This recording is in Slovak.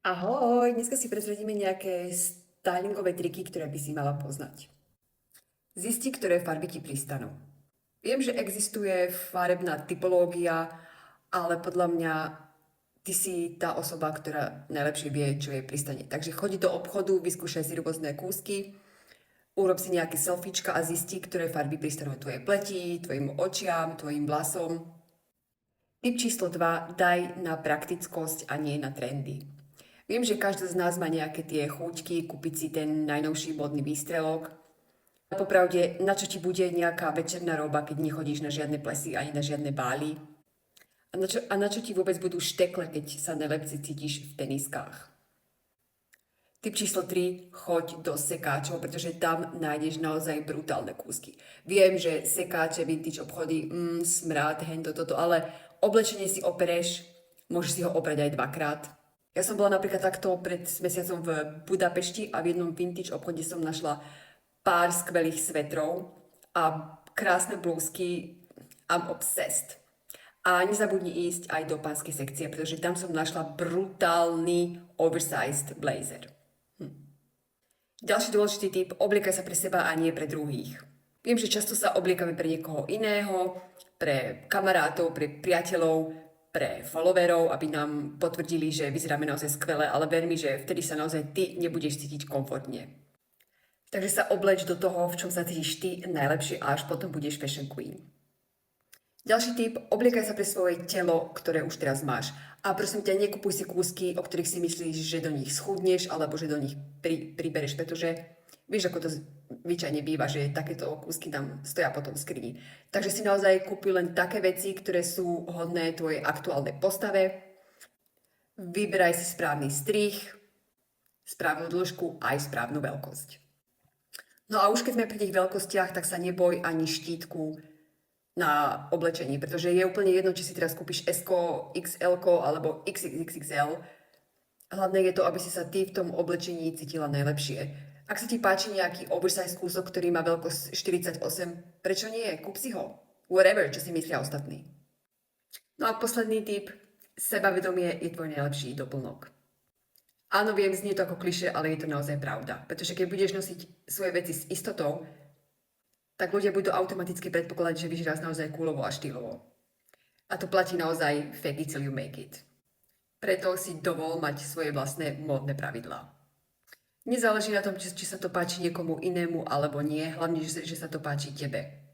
Ahoj, dneska si prezradíme nejaké stylingové triky, ktoré by si mala poznať. Zisti, ktoré farby ti pristanú. Viem, že existuje farebná typológia, ale podľa mňa ty si tá osoba, ktorá najlepšie vie, čo jej pristane. Takže choď do obchodu, vyskúšaj si rôzne kúsky, urob si nejaké selfiečka a zisti, ktoré farby pristanú tvojej pleti, tvojim očiam, tvojim vlasom. Tip číslo 2. Daj na praktickosť a nie na trendy. Viem, že každý z nás má nejaké tie chúťky kúpiť si ten najnovší modný výstrelok. Popravde, na čo ti bude nejaká večerná roba, keď nechodíš na žiadne plesy ani na žiadne bály? A na čo ti vôbec budú štekle, keď sa najlepšie cítiš v teniskách? Tip číslo 3. Choď do sekáčov, pretože tam nájdeš naozaj brutálne kúsky. Viem, že sekáče, vintage obchody, smrad, hento, toto, ale oblečenie si opereš, môžeš si ho oprať aj dvakrát. Ja som bola napríklad takto pred mesiacom v Budapešti a v jednom vintage obchode som našla pár skvelých svetrov a krásne blúzky. I'm obsessed. A nezabudni ísť aj do pánskej sekcie, pretože tam som našla brutálny oversized blazer. Ďalší dôležitý tip, obliekaj sa pre seba a nie pre druhých. Viem, že často sa obliekame pre niekoho iného, pre kamarátov, pre priateľov, pre followerov, aby nám potvrdili, že vyzeráme naozaj skvele, ale ver mi, že vtedy sa naozaj ty nebudeš cítiť komfortne. Takže sa obleč do toho, v čom sa cítiš ty najlepšie a až potom budeš fashion queen. Ďalší tip, obliekaj sa pre svoje telo, ktoré už teraz máš. A prosím ťa, nekupuj si kúsky, o ktorých si myslíš, že do nich schudneš, alebo že do nich pribereš, pretože vieš, ako to zvyčajne býva, že takéto kúsky tam stoja potom v skrini. Takže si naozaj kúpi len také veci, ktoré sú hodné tvojej aktuálnej postave. Vyberaj si správny strih, správnu dĺžku a aj správnu veľkosť. No a už keď sme pri tých veľkostiach, tak sa neboj ani štítku na oblečení, pretože je úplne jedno, či si teraz kúpiš S, XL alebo XXXL. Hlavné je to, aby si sa ty v tom oblečení cítila najlepšie. Ak sa ti páči nejaký oversize kúsok, ktorý má veľkosť 48, prečo nie? Kúp si ho. Whatever, čo si myslia ostatní. No a posledný tip, sebavedomie je tvoj najlepší doplnok. Áno, viem, znie to ako klišé, ale je to naozaj pravda. Pretože keď budeš nosiť svoje veci s istotou, tak ľudia budú automaticky predpokladať, že vyzeráš naozaj coolovo a štýlovo. A to platí naozaj fake it till you make it. Preto si dovol mať svoje vlastné módne pravidlá. Nezáleží na tom, či sa to páči niekomu inému alebo nie, hlavne, že sa to páči tebe.